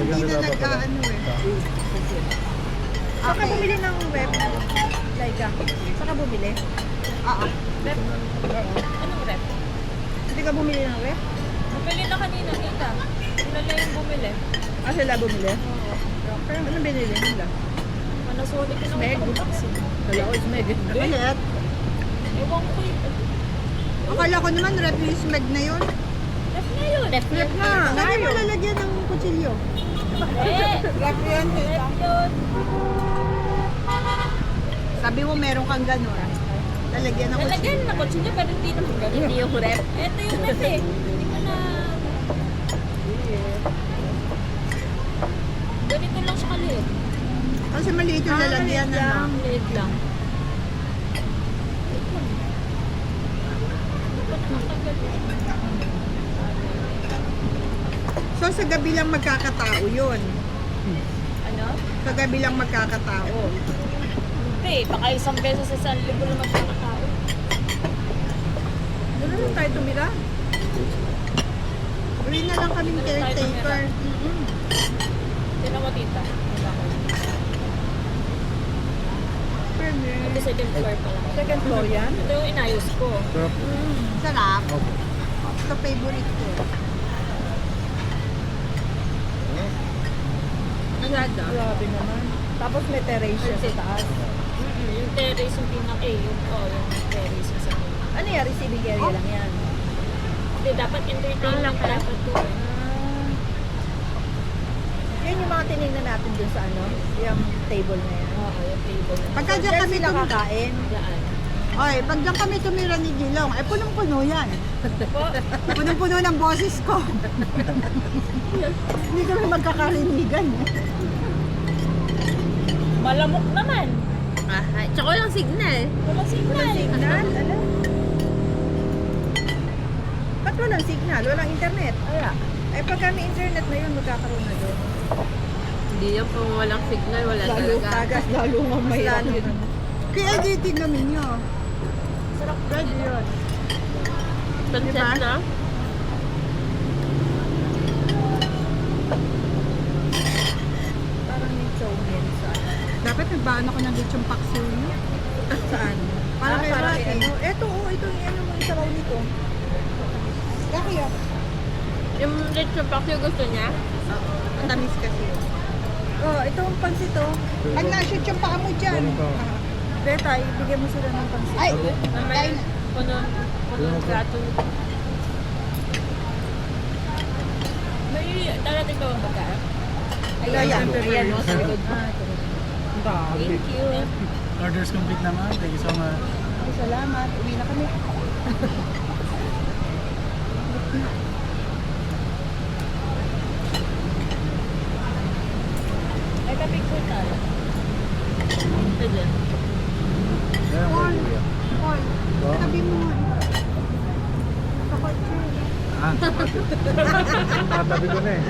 hindi na nag-ano eh. Saan ka bumili ng rep? Laika. Saan ka bumili? Oo. Rep? Anong rep? Hindi ka bumili ng rep? Bumili na kanina, kita. Sila lang yung bumili. Ah, sila bumili? Pero ano binili nila? Panasonic ko Smeg? naman box eh. Kala ko smeg. Ulit. Ewan ko yun. Akala ko naman rep yung smeg na yun. Rep na yun. Rep na. Lagi mo lalagyan ng kutsilyo. Rep yun. Rep yun. Sabi mo meron kang gano'n. Lalagyan ng Nalagyan kutsilyo. na kutsilyo pero hindi naman ganun. Hindi yung rep. Ito yung rep eh. Hindi ko na... Ganito lang siya kaliit. Kasi maliit yung lalagyan na. Maliit lang. So sa gabi lang magkakatao yun. Ano? Sa gabi lang magkakatao. Hindi, baka isang beses sa isang linggo lang magkakatao. Doon na lang tayo tumira. Uwi na lang kaming Doon tayo caretaker. Tinan mo tita. Ito second floor pa lang. Second floor yan. Ito yung inayos ko. Sarap. Ito favorite ko. Grabe naman. Tapos may terrace siya sa taas. Yung terrace yung yung terrace yung sa Ano yan? Receiving area lang yan. Hindi, dapat entertainment dapat to. Yan yung mga tinignan natin dun sa ano, yung table na yan. Oo, yung table. Pagka dyan Diyan kami sila tumira. kakain. Daan. Oy, pag dyan kami tumira ni Gilong, eh punong-puno yan. Po, Punong-puno ng boses ko. Hindi kami magkakarinigan. malamok naman. Tsaka walang signal. Walang signal. Walang signal? Ano? Ba't walang signal? Walang internet? Wala. Ay, pagka may internet na yun, magkakaroon na doon. Hindi yan kung walang signal, wala Lalo talaga. tagas, lalo nga mahirap Lalo. yun. Kaya editing namin nyo. Sarap Pwede yun. Concept Diba? na. Parang yung chowmin sa ano. Dapat nagbaan ako ng lechong paksiw nyo. Saan? Parang kay parang Rocky. ano. Eto, oh, ito yung ano mo isabaw nito. Kaya, Yung lechon pack yung gusto niya. matamis kasi. Oh, ito ang pansit oh. Pag na-shoot yung paa mo dyan. Beta, ibigay mo sila ng pansit. Ay, May kain. punong plato. May darating ka bang pagkain? Ayan. Ayan, no, sa likod. Thank you. Orders complete naman. Thank you so much. Ay, salamat. Uwi na kami. Ay, ka-picture tayo. Pwede. Yeah, Paul, yeah. Paul, tabi mo nga. Nakakotse. Ah, tatabi ko na eh.